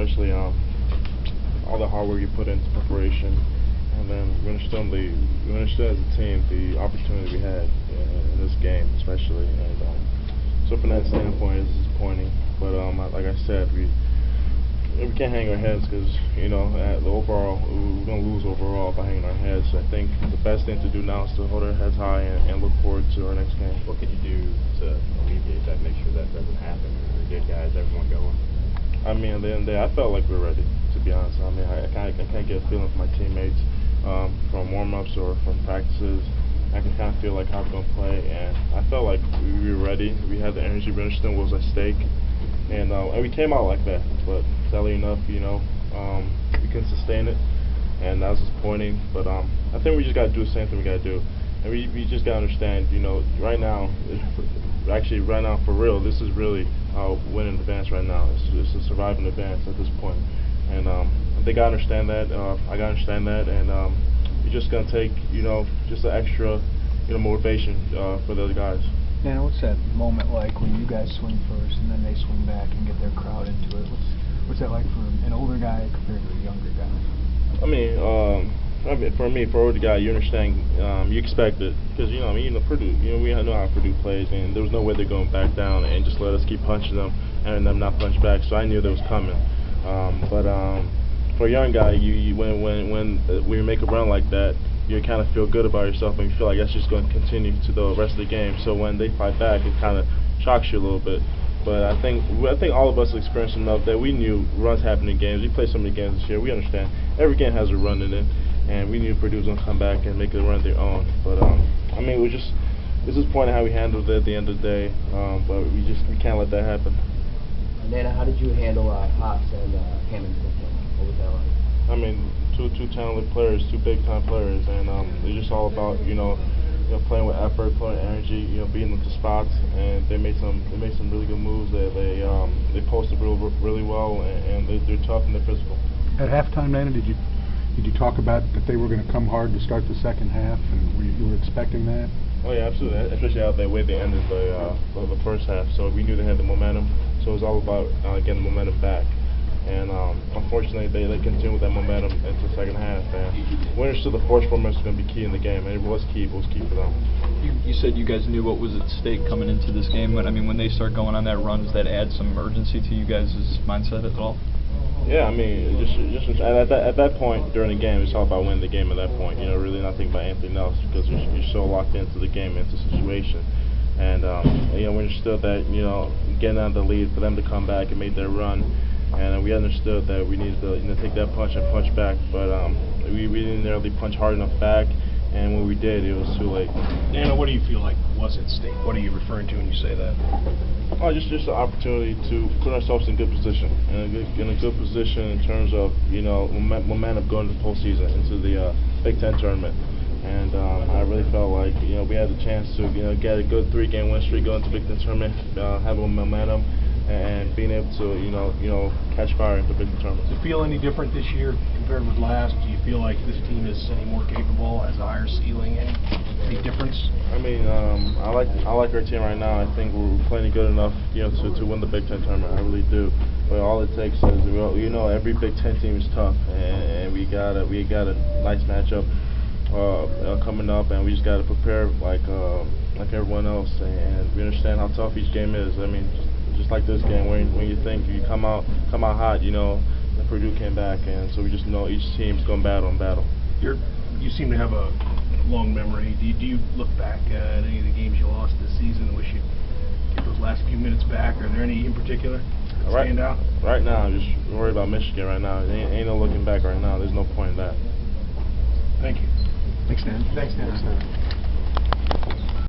especially all the hard work you put into preparation, and then we understood as a team the opportunity we had in this game, especially. And so from that standpoint, it's disappointing. But like I said, we can't hang our heads because overall we're gonna lose overall by hanging our heads. I think the best thing to do now is to hold our heads high and look forward to our next game. What could you do to alleviate that, make sure that doesn't happen? We're good guys, everyone going. I mean, at the end of the day, I felt like we were ready, to be honest. I mean, I can't get a feeling from my teammates from warm-ups or from practices. I can kind of feel like how we're going to play, and I felt like we were ready. We had the energy, we understood what was at stake, and we came out like that. But sadly enough, we couldn't sustain it, and that was disappointing. But I think we just got to do the same thing we got to do, and we just got to understand, right now, for real, this is really winning advance right now. It's a surviving advance at this point, and they gotta understand that. I gotta understand that, and we're just gonna take just an extra motivation for the other guys. Nnanna, what's that moment like when you guys swing first and then they swing back and get their crowd into it? What's that like for an older guy compared to a younger guy? I mean, for me, for an older guy, you understand, you expect it, because Purdue, we know how Purdue plays, and there was no way they're going back down and just let us keep punching them and them not punch back. So I knew that was coming. But for a young guy, when we make a run like that, you kind of feel good about yourself, and you feel like that's just going to continue to the rest of the game. So when they fight back, it kind of shocks you a little bit. But I think all of us experienced enough that we knew runs happen in games. We played so many games this year. We understand every game has a run in it, and we knew Purdue was going to come back and make it a run their own. But I mean, it's disappointing how we handled it at the end of the day. But we can't let that happen. Nnanna, how did you handle Haas and Hammond? What was that like? I mean, two talented players, two big-time players, and it's just all about playing with effort, playing with energy, beating them to spots, and they made some really good moves. They posted really well, and they're tough and they're physical. At halftime, Nnanna, did you talk about that they were going to come hard to start the second half, and you were expecting that? Oh yeah, absolutely. Especially out the way they ended the first half. So we knew they had the momentum. So it was all about getting the momentum back. And unfortunately, they continued with that momentum into the second half. And we understood the force formation was going to be key in the game, and it was key. It was key for them. You said you guys knew what was at stake coming into this game, but I mean, when they start going on that run, does that add some urgency to you guys' mindset at all? Yeah, I mean, just at that point during the game, it's all about winning the game at that point. Really nothing about anything else, because you're so locked into the game, into the situation. And we understood that getting out of the lead for them to come back and make their run. And we understood that we needed to take that punch and punch back, but we didn't really punch hard enough back, and when we did, it was too late. Nnanna, what do you feel like was at stake? What are you referring to when you say that? Oh, just an opportunity to put ourselves in a good position, in a good position in terms of momentum going into the postseason, into the Big Ten tournament. And I really felt like we had the chance to get a good 3-game win streak going into the Big Ten tournament, have a momentum, and being able to catch fire into the Big Ten tournament. Does it feel any different this year compared with last? Do you feel like this team is any more capable, has a higher ceiling, any difference? I mean, I like our team right now. I think we're playing good enough to win the Big Ten tournament. I really do. But all it takes is every Big Ten team is tough, and we got a nice matchup coming up, and we just got to prepare like everyone else, and we understand how tough each game is. I mean, just like this game, when you think you come out hot, Purdue came back, and so we just know each team's going battle and battle. You seem to have a long memory. Do you look back at any of the games you lost this season and wish you'd get those last few minutes back? Are there any in particular that stand out? Right now, I'm just worried about Michigan right now. Ain't no looking back right now. There's no point in that. Thank you. Thanks, Nnanna. Thanks, Nnanna.